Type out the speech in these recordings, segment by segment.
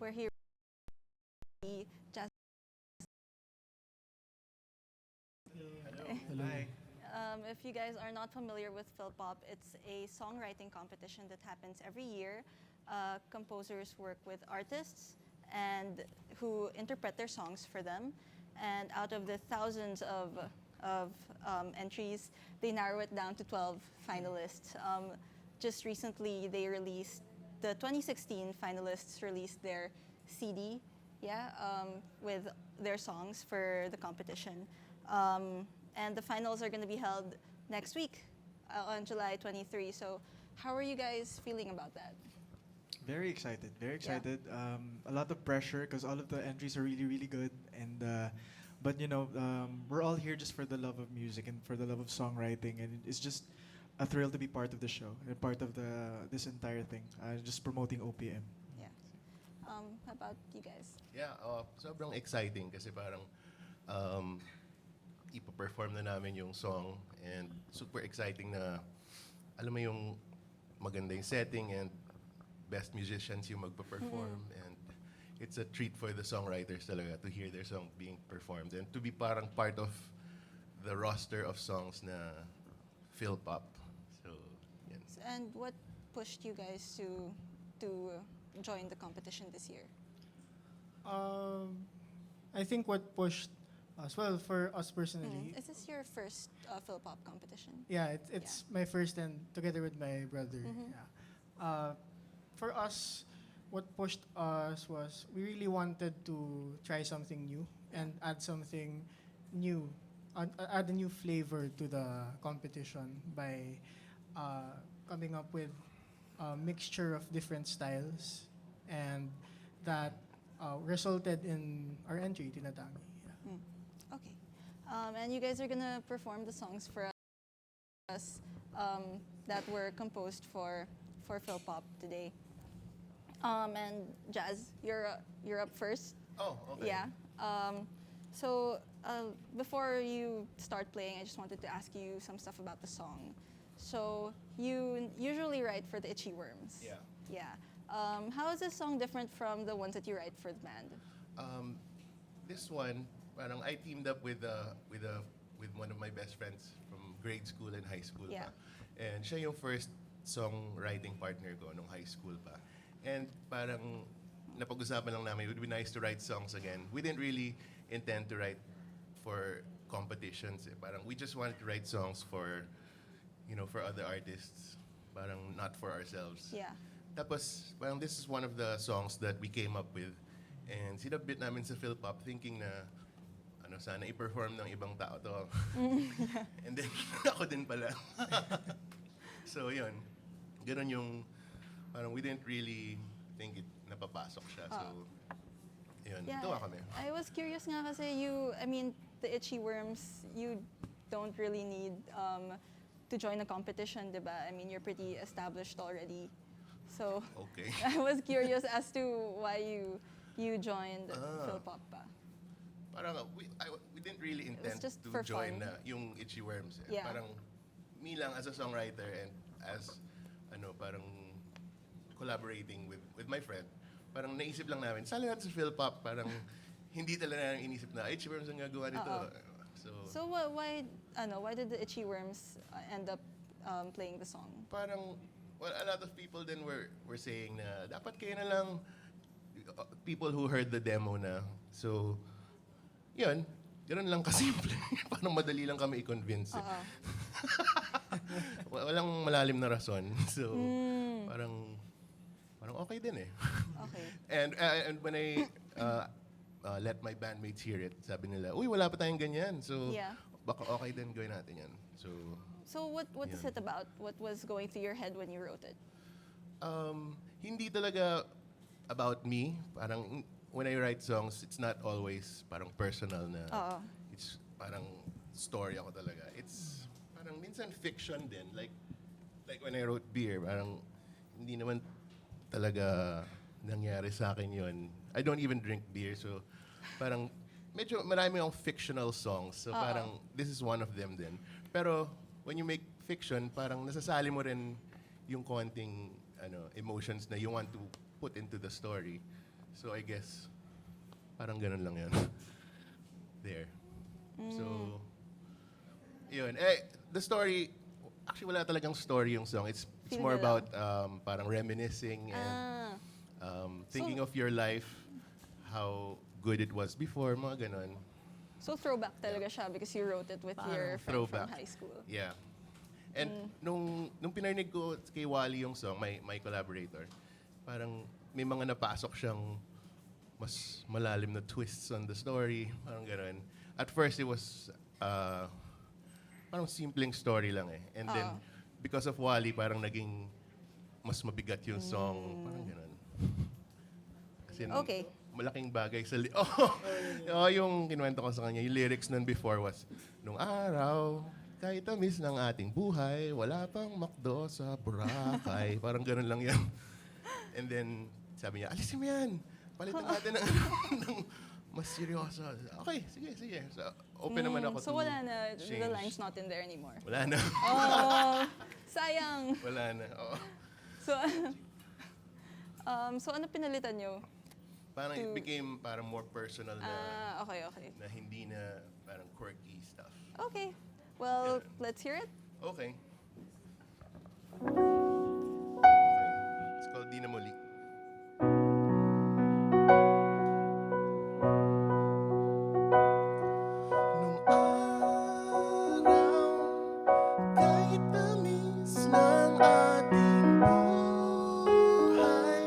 We're here with Jazz. Hello. Hi. If you guys are not familiar with Philpop, it's a songwriting competition that happens every year. Composers work with artists and who interpret their songs for them. And out of the thousands of entries, they narrow it down to 12 finalists. Just recently, the 2016 finalists released their CD, with their songs for the competition. And the finals are going to be held next week on July 23. So how are you guys feeling about that? Very excited. Very excited. A lot of pressure because all of the entries are really, really good. And but we're all here just for the love of music and for the love of songwriting, and it's just a thrill to be part of the show and part of this entire thing. Just promoting OPM. Yeah. How about you guys? Yeah, sobrang exciting kasi parang ipa-perform na namin yung song and super exciting na alam mo yung maganda yung setting and best musicians yung magpa-perform and it's a treat for the songwriters talaga to hear their song being performed and to be parang part of the roster of songs na Philpop. So, yan. And what pushed you guys to join the competition this year? I think what pushed us, well, for us personally, Is this your first Philpop competition? yeah, it's my first and together with my brother. Yeah. For us, what pushed us was we really wanted to try something new and add something new, add a new flavor to the competition by coming up with a mixture of different styles, and that resulted in our entry, Tinatangi. Yeah. Okay. And you guys are gonna perform the songs for us that were composed for Philpop today. And Jazz, you're up first. Oh, okay. Yeah. So before you start playing, I just wanted to ask you some stuff about the song. So you usually write for the Itchy Worms. Yeah. Yeah. How is this song different from the ones that you write for the band? This one, parang I teamed up with one of my best friends from grade school and high school Yeah. pa. And siya yung first songwriting partner ko nung high school pa. And parang napag-usapan lang namin, it would be nice to write songs again. We didn't really intend to write for competitions. Parang we just wanted to write songs for other artists. Parang not for ourselves. Yeah. Tapos, parang this is one of the songs that we came up with. And sinabit namin sa Philpop thinking na, sana i-perform ng ibang tao to. And then, ako din pala. So, yun. Ganun yung, parang we didn't really think it napapasok siya. So, yun. Yeah, Tuwa kami. I was curious nga kasi the Itchy Worms, you don't really need to join a competition, diba? I mean, you're pretty established already. So, Okay. I was curious as to why you joined Philpop pa. Parang we didn't really intend just to for join fun. Yung Itchy Worms. Yeah. Parang me lang as a songwriter and as parang collaborating with my friend. Parang naisip lang namin, sali natin sa Philpop, parang hindi talaga namin inisip na Itchy Worms ang gagawa nito. So why did the Itchy Worms end up playing the song? Parang, well, a lot of people then were saying na dapat kayo na lang, people who heard the demo na. So, yun, ganun lang kasimple. Parang madali lang kami i-convince. Walang malalim na rason. So, parang okay din eh. Okay. And when I let my bandmates hear it, sabi nila, uy, wala pa tayong ganyan. So, Yeah. baka okay din gawin natin yan. So what is it about? What was going through your head when you wrote it? Hindi talaga about me. Parang when I write songs, it's not always parang personal na. It's parang story ako talaga. It's parang minsan fiction din. Like when I wrote Beer, parang hindi naman talaga nangyari sa akin yun. I don't even drink beer, so parang medyo marami akong fictional songs. So parang this is one of them din. Pero when you make fiction, parang nasasali mo rin yung konting emotions na you want to put into the story. So I guess, parang ganun lang yun. There. So, yun. The story, actually wala talagang story yung song. It's Feel more na lang. about parang reminiscing and thinking So- of your life, how good it was before, mga ganun. So throwback talaga siya because you wrote it with your friend Throwback. from high school. Yeah. And nung pinarinig ko kay Wally yung song, my collaborator, parang may mga napasok siyang mas malalim na twists on the story, parang ganun. At first, it was parang simpleng story lang eh. And then, because of Wally, parang naging mas mabigat yung song, parang ganun. Kasi Okay. malaking bagay sa... yung kinuwento ko sa kanya, yung lyrics nun before was, nung araw, kahit tamis ng ating buhay, wala pang McDo sa Boracay. Parang ganun lang yan. And then, sabi niya, alisin mo yan. Palitan natin ng mas seryoso. Okay, sige. So, open naman ako So to wala na, the change. line's not in there anymore. Wala na. Oh, sayang. Wala na. Oo. So, so ano pinalitan nyo? Parang it became parang more personal na, Okay. na hindi na parang quirky stuff. Okay. Well, let's hear it. Okay. It's called Di Na Muli. Nung araw, kahit tamis ng ating buhay,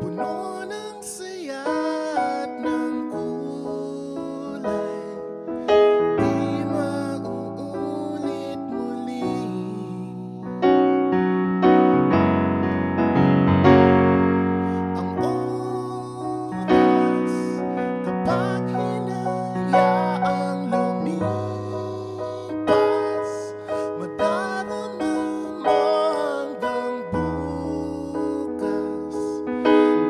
puno ng saya at ng kulay, di mauulit muli. Ang oras, kapag hinayaang lumipas, madarama mo hanggang bukas,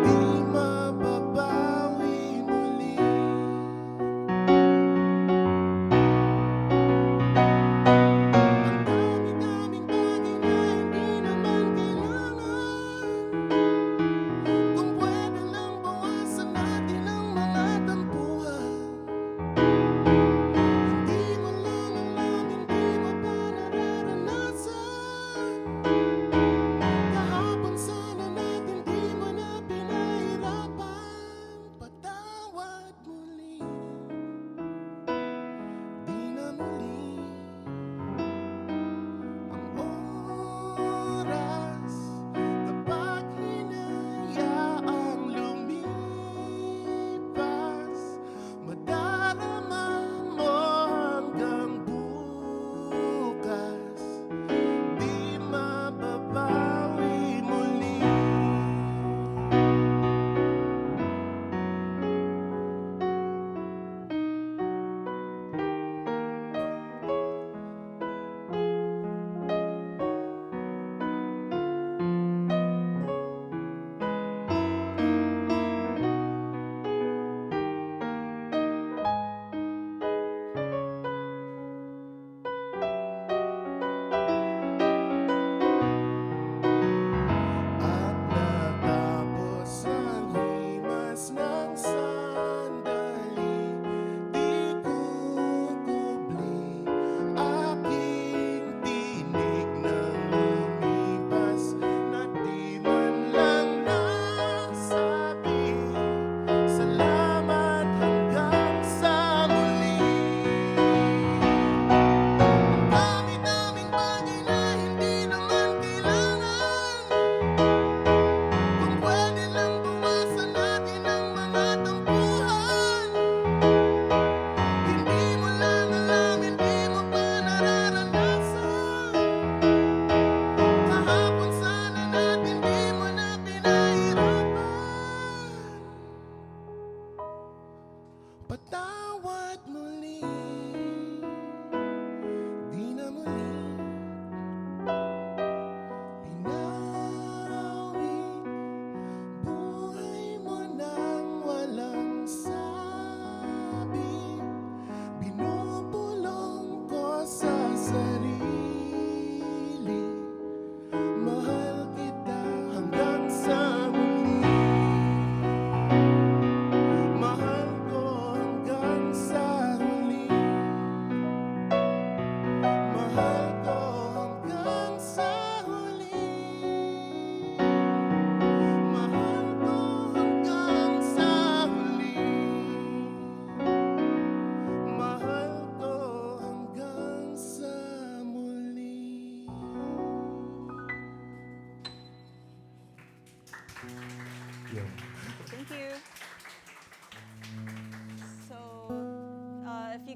di mababawi muli. Ang dami-daming bagay na hindi naman kailangan. Kung pwede lang bawasan natin ang mga tampuhan. Hindi mo lang alam, hindi mo pa nararanasan. Kahapon sana natin di mo na pinahirapan. Patawad muli, di na muli. Ang oras, kapag hinayaang lumipas, madarama mo hanggang bukas, di mababawi muli. At natapos ang himas ng sandali, di kukubli aking tinig nang lumipas, na di man lang nasabi, salamat hanggang sa muli. Ang dami-daming bagay na hindi naman kailangan. Kung pwede lang bawasan natin ang mga tampuhan. Hindi mo lang alam, hindi mo pa nararanasan. Kahapon sana natin di mo na pinahirapan. Patawad muli, di na muli. Pinawi buhay mo nang walang sabi. Binubulong ko sa sarili, mahal kita hanggang sa muli.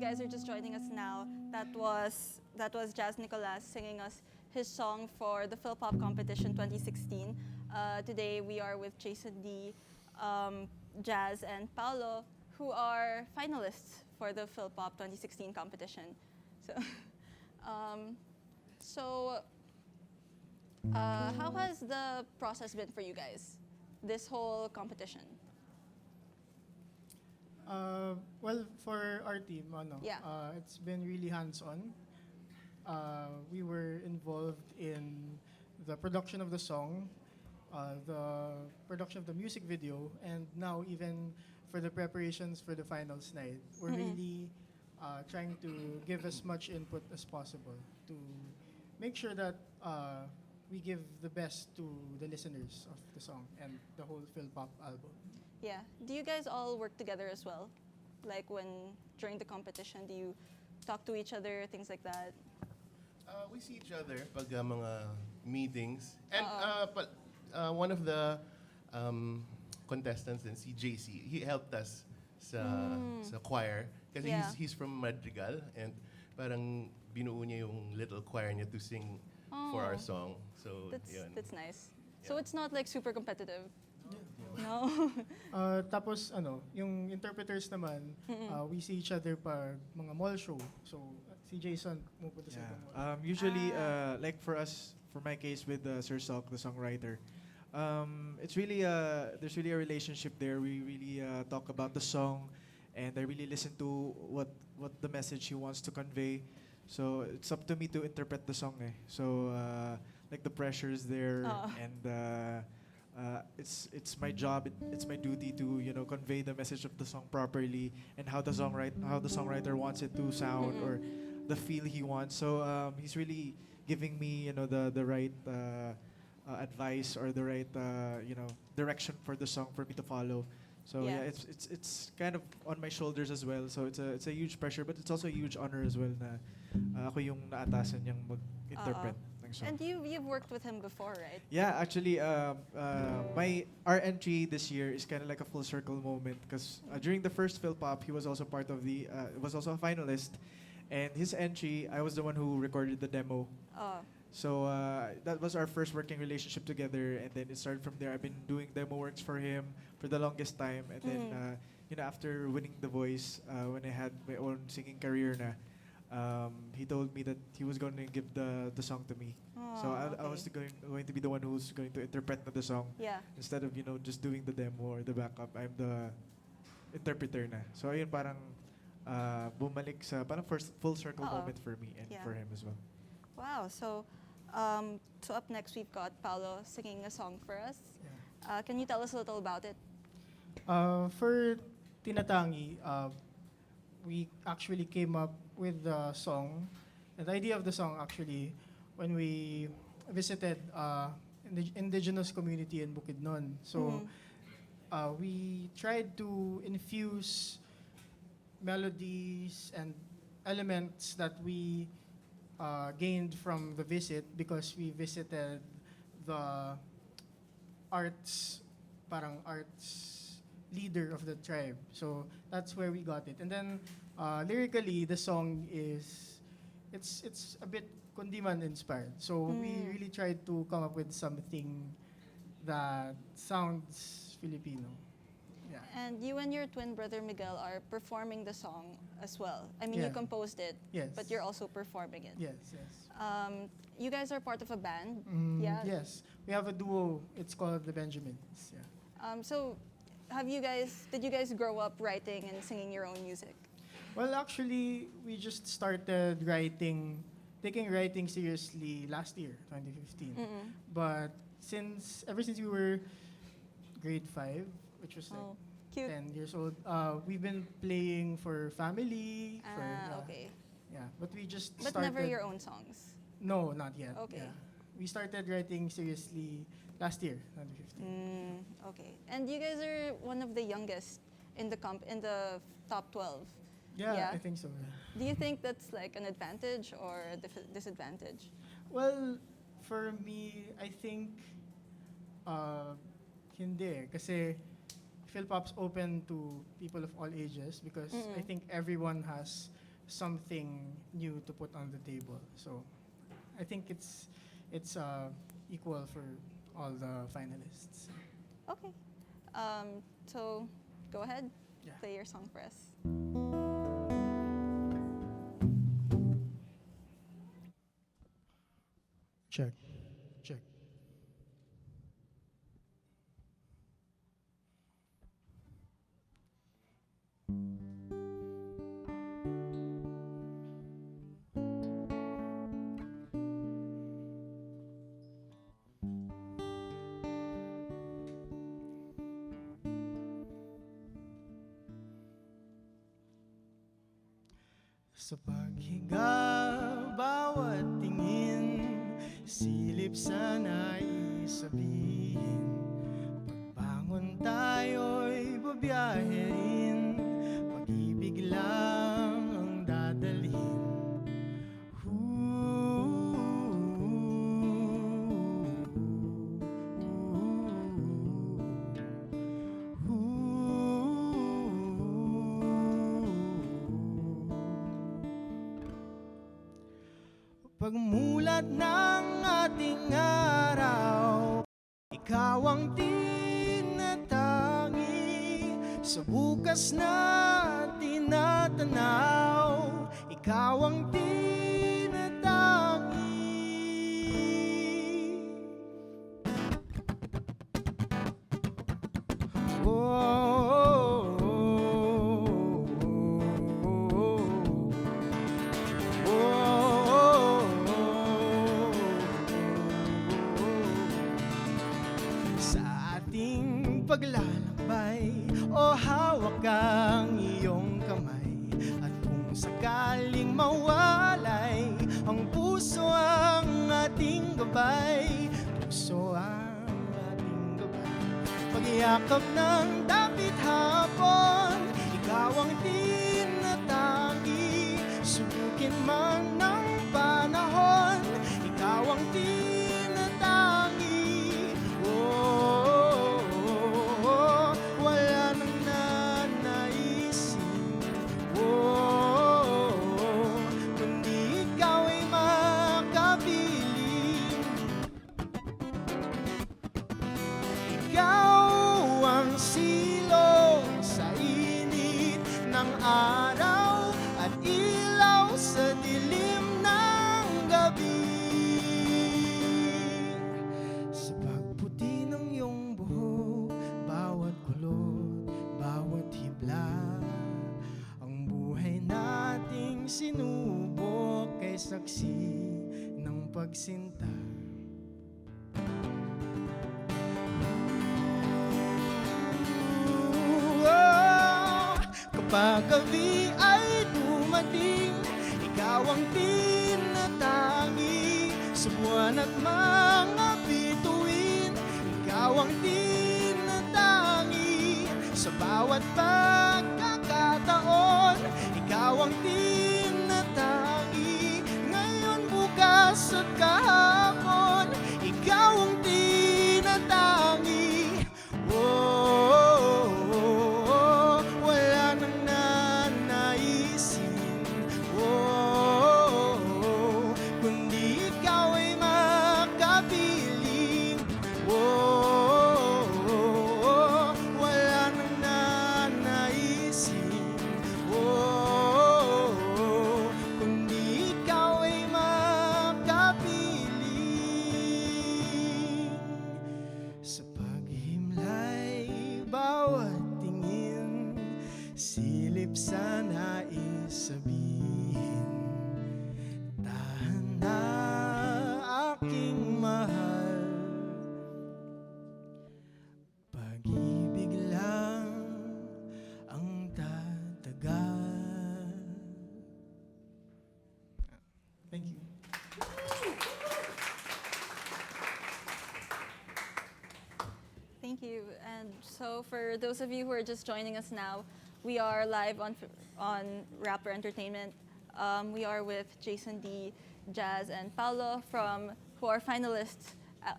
guys are just joining us now, that was Jazz Nicolas singing us his song for the Philpop competition 2016. Today we are with Jason D, Jazz, and Paolo, who are finalists for the Philpop 2016 competition. So, um, so, how has the process been for you guys? This whole competition. Well, for our team, Yeah. it's been really hands-on. We were involved in the production of the song, the production of the music video, and now even for the preparations for the finals night. We're really trying to give as much input as possible to make sure that we give the best to the listeners of the song and the whole Philpop album. Yeah. Do you guys all work together as well? Like during the competition, do you talk to each other, things like that? We see each other pag mga meetings. And one of the contestants din, si JC, he helped us sa choir. Kasi Yeah. he's from Madrigal and parang binuo niya yung little choir niya to sing for our Oh. song. So, yun. That's nice. So Yeah. it's not like super competitive. No. Tapos yung interpreters naman, we see each other pag mga mall show. So si Jason pumupunta sa ibang mall. Usually, like for us, for my case with Sir Sok, the songwriter, it's really there's really a relationship there. We really talk about the song, and I really listen to what the message he wants to convey. So it's up to me to interpret the song. So like the pressure is there, and it's my job. It's my duty to convey the message of the song properly and how the songwriter wants it to sound or the feel he wants. So he's really giving me the right advice or the right direction for the song for me to follow. So Yeah. it's kind of on my shoulders as well. So it's a huge pressure, but it's also a huge honor as well na ako yung naatasan niyang mag-interpret ng song. And you've worked with him before, right? Yeah, actually, our entry this year is kind of like a full circle moment because during the first Philpop, he was also part of was also a finalist, and his entry, I was the one who recorded the demo. So that was our first working relationship together, and then it started from there. I've been doing demo works for him for the longest time, and then after winning The Voice, when I had my own singing career na. He told me that he was going to give the song to me. So I was going to be the one who's going to interpret the song. Yeah. Instead of just doing the demo or the backup, I'm the interpreter na. So ayun parang bumalik sa parang first full circle moment for me and Yeah. for him as well. Wow. So up next we've got Paolo singing a song for us. Can you tell us a little about it? For Tinatangi, we actually came up with the song, and the idea of the song actually, when we visited the indigenous community in Bukidnon. So we tried to infuse melodies and elements that we gained from the visit because we visited the arts leader of the tribe. So that's where we got it. And then lyrically, the song it's a bit Kundiman inspired. So we really tried to come up with something that sounds Filipino. Yeah. And you and your twin brother Miguel are performing the song as well. I mean, you Yeah. composed it, Yes. but you're also performing it. Yes, yes. You guys are part of a band. Yeah. Yes. We have a duo. It's called the Benjamins. Yeah. So, did you guys grow up writing and singing your own music? Well, actually, we just started taking writing seriously last year, 2015. But ever since we were grade 5, which was like Cute. 10 years old, we've been playing for family. Okay. Yeah, but we just But started. never your own songs. No, not yet. Okay. Yeah. We started writing seriously last year, 2015. Okay. And you guys are one of the youngest in the top 12. Yeah, Yeah. I think so. Yeah. Do you think that's like an advantage or a disadvantage? Well, for me, I think hindi. Kasi Philpop's open to people of all ages because I think everyone has something new to put on the table. So I think it's equal for all the finalists. Okay. So go ahead, Yeah. play your song for us. Check. Check. Sa paghiga, bawat tingin, silip sa nais sabihin. Pagbangon tayo'y babiyahe rin, pag-ibig lang ang dadalhin. Pagmulat ng ating araw, ikaw ang tinatangi. Sa bukas na tinatanaw, ikaw ang tinatangi. Sa ating paglalakbay, o hawak ang iyong kamay. At kung sakaling mawalay, ang puso ang ating gabay. Puso ang ating gabay. Pagyakap ng dapit hapon, ikaw ang tinatangi. Subukin man ng panahon, ikaw ang tinatangi. Wala nang nanaisin, kundi ikaw ay makapiling. Ikaw ang silong sa init ng araw at ilaw sa dilim ng gabi. Sa pagputi ng iyong buhok, bawat kulot, bawat hibla, ang buhay nating sinubok kay saksi ng pagsinta. Kapag gabi ay dumating, ikaw ang tinatangi. Sa buwan at mga bituin, ikaw ang tinatangi. Sa bawat pagkakataon, ikaw ang tinatangi. Ngayon, bukas at kahapon, ikaw ang tinatangi. Wala nang nanaisin, kundi ikaw ay makapiling. Wala nang nanaisin, kundi ikaw ay makapiling. Sa paghimlay, bawat tingin, silip sa nais sabihin. Tahan na, aking mahal, pag-ibig lang ang tatagal. Thank you. Thank you. And so for those of you who are just joining us now, we are live on Rappler Entertainment. We are with Jason D, Jazz, and Paolo who are finalists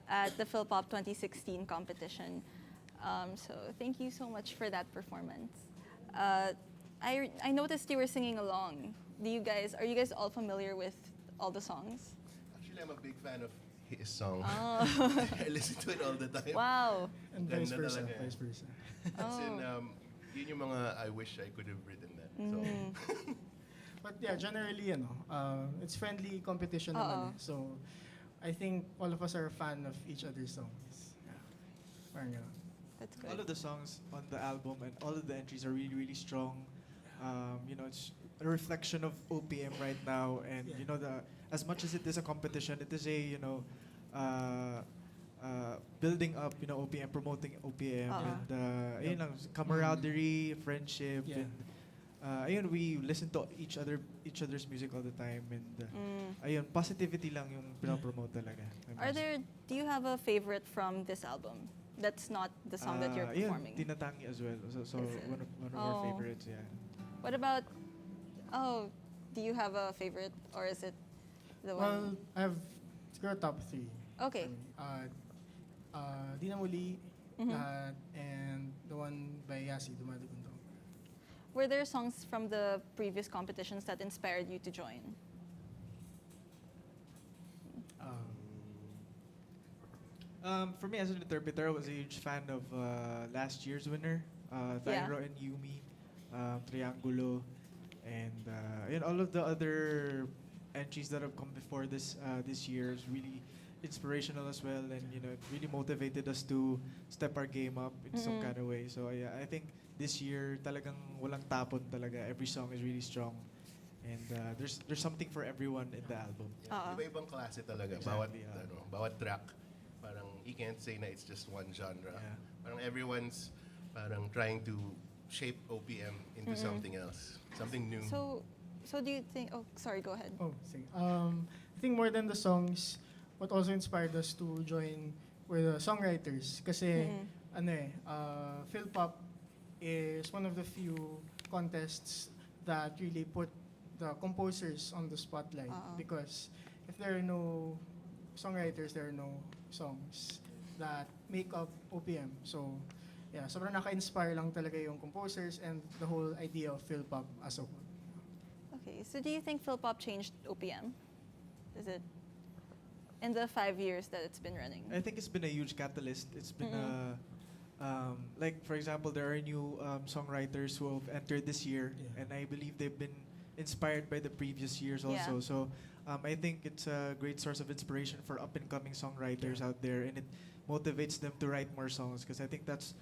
at the Philpop 2016 competition. So thank you so much for that performance. I noticed you were singing along Are you guys all familiar with all the songs? Actually, I'm a big fan of his song. Oh. I listen to it all the time. Wow. And vice Ganda versa. talaga eh. Vice versa. As in, Oh. yun yung mga I wish I could have written that. So, But yeah, generally, it's friendly competition naman. Oo. So, I think all of us are a fan of each other's songs. Yeah. Parang ganun. That's All of good. the songs on the album and all of the entries are really, really strong. It's a reflection of OPM right now, and Yeah. as much as it is a competition, it is a building up, OPM, promoting OPM, and ayun lang, camaraderie, friendship, Yeah. and ayun, we listen to each other's music all the time, and ayun, positivity lang yung pinopromote talaga. Do you have a favorite from this album? That's not the song that you're performing. Yun, Tinatangi as well. So Is it? one of our Oh. favorites, yeah. What about, do you have a favorite or is it the Well, one? I have siguro top 3. Okay. Di na muli, Mhm. and the one by Yasi, Dumadagundong. Were there songs from the previous competitions that inspired you to join? For me as an interpreter, I was a huge fan of last year's winner, Yeah. Thyro and Yumi, Triangulo, and all of the other entries that have come before this year is really inspirational as well, and it really motivated us to step our game up in some kind of way. So yeah, I think this year talagang walang tapon talaga. Every song is really strong, and there's something for everyone in the album. Oo. iba-ibang klase talaga. Exactly, Bawat track. Parang you can't say na it's just one genre. Yeah. Parang everyone's parang trying to shape OPM into something else, something new. So do you think? Oh, sorry. Go ahead. Oh, sige. I think more than the songs, what also inspired us to join were the songwriters. Kasi, Philpop is one of the few contests that really put the composers on the spotlight. Oo. Because if there are no songwriters, there are no songs that make up OPM. So, yeah, sobrang naka-inspire lang talaga yung composers and the whole idea of Philpop as a whole. Okay. So do you think Philpop changed OPM? Is it in the 5 years that it's been running? I think it's been a huge catalyst. It's been like for example, there are new songwriters who have entered this year, Yeah. and I believe they've been inspired by the previous years also. Yeah. So I think it's a great source of inspiration for up and coming songwriters out there, and it motivates them to write more songs, because I think that's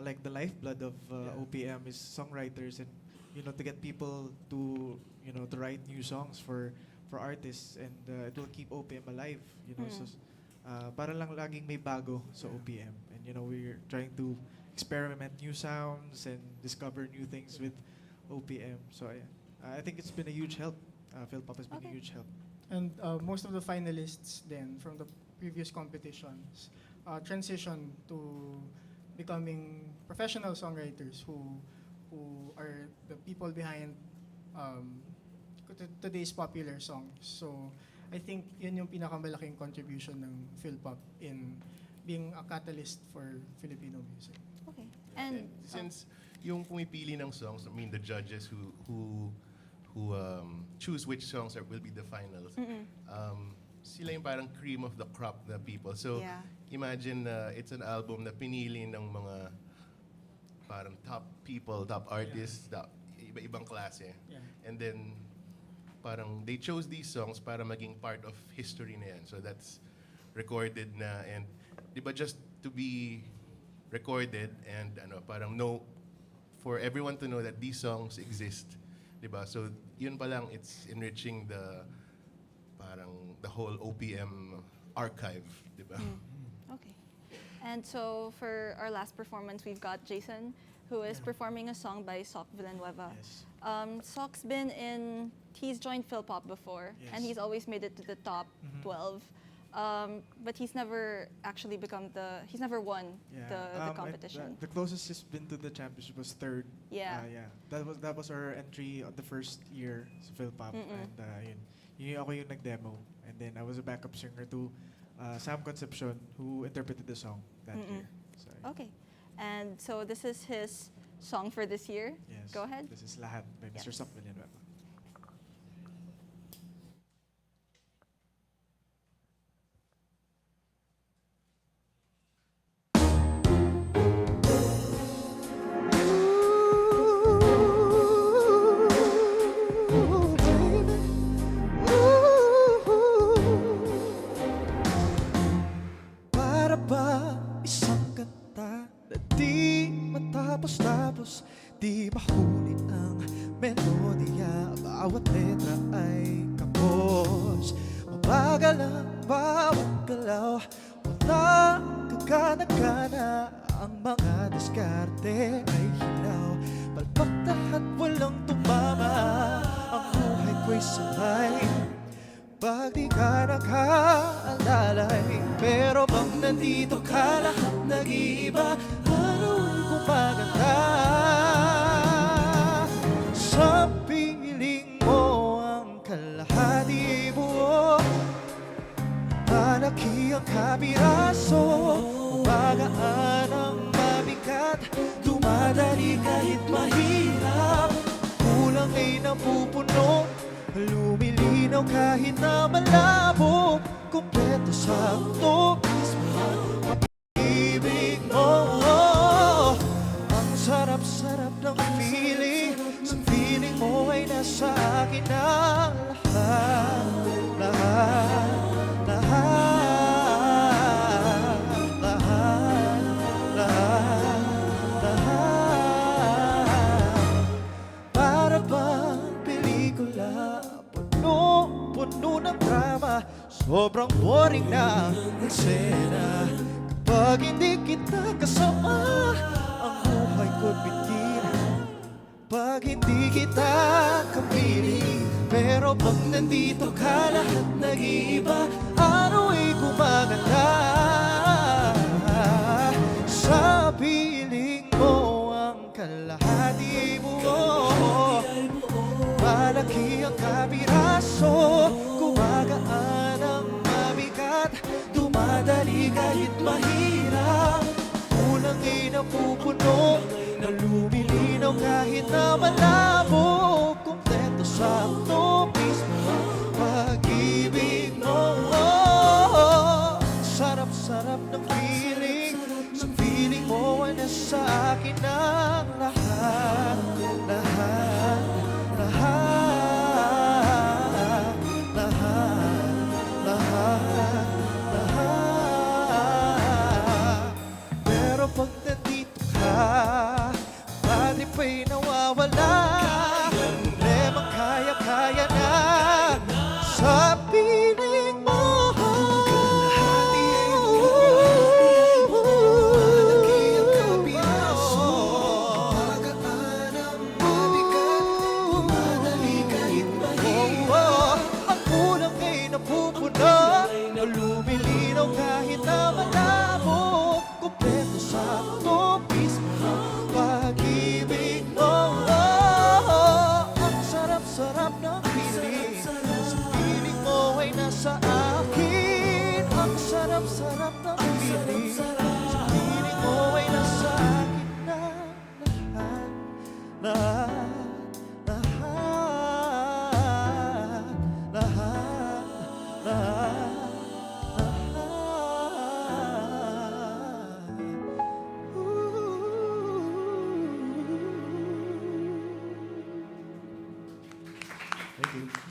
like the lifeblood of OPM is songwriters, and to get people to to write new songs for artists, and it will keep OPM alive. So para lang laging may bago sa OPM, and we're trying to experiment new sounds and discover new things with OPM. So I think it's been a huge help. Philpop has been a Okay. huge help. And most of the finalists then from the previous competitions transition to becoming professional songwriters who are the people behind today's popular songs. So I think yun yung pinakamalaking contribution ng Philpop in being a catalyst for Filipino music. Okay. And since yung pumipili ng songs, I mean the judges who choose which songs will be the finals. Sila yung parang cream of the crop na people. So Yeah. imagine it's an album na pinili ng mga parang top people, top artists, iba-ibang klase. Yeah. And then parang they chose these songs para maging part of history na yan. So that's recorded na, and di ba, just to be recorded and parang for everyone to know that these songs exist. Diba? So yun pa lang, it's enriching the whole OPM archive, diba? okay. And so for our last performance, we've got Jason, who is performing a song by Soc Villanueva. Yes. Soc's he's joined Philpop before, and Yes. he's always made it to the top 12. But he's never actually he's never won the competition. The closest he's been to the championship was third. Yeah. That was our entry on the first year sa Philpop, and yun ako yung nag-demo, and then I was a backup singer to Sam Concepcion, who interpreted the song that year. So, Okay. And so this is his song for this year. yes, Go ahead. This is Lahat by Mr. Yes. Soc Villanueva. melodiya, bawat letra ay kapos. Mabagal ang bawat galaw, walang kagana-gana. Ang mga diskarte ay hilaw, palpak lahat walang tumama. Ang buhay ko'y sabay, pag di ka nakaalalay. Pero pag nandito ka, lahat nag-iiba. Araw ay gumaganda. Sa piling mo ang kalahati buo, malaki ang kabiraso. Magaan ang mabigat, dumadali kahit mahirap. Kulang ay napupuno, lumilinaw kahit na malabo. Kompleto sa mismo ang pag-ibig mo. Ang sarap-sarap ng feeling, sa feeling mo ay nasa akin ang lahat. Lahat, lahat, lahat, lahat, lahat. Para bang pelikula, puno ng drama, sobrang boring na eksena. Kapag hindi kita kasama, ang buhay ko bitin. Pag hindi kita kapiling, pero pag nandito ka, lahat nag-iiba. Araw ay gumaganda. Sa piling mo ang kalahati mo, malaki ang kabiraso. Gumagaan ang mabigat, dumadali kahit mahirap. Kulang ay napupuno, na lumilinaw kahit na malabo. Kompleto sa mismo ang pag-ibig mo. Sarap-sarap ng feeling, sa feeling mo ay nasa akin ang lahat. Lahat, lahat, lahat, lahat, lahat. Pero pag nandito ka, pati pa'y nawawala. Lemang kaya-kaya na sa piling mo. Kalahati ay malaki ang kabiraso. Magaan ang mabigat, dumadali kahit mahirap. Ang kulang ay napupuno, na lumilinaw kahit na malabo. Kompleto sa mismo pag-ibig mo. Ang sarap-sarap ng feeling, sa piling mo ay nasa akin. Ang sarap-sarap ng feeling, sa piling mo ay nasa akin na lahat. Lahat, lahat, lahat, lahat, lahat. Thank you.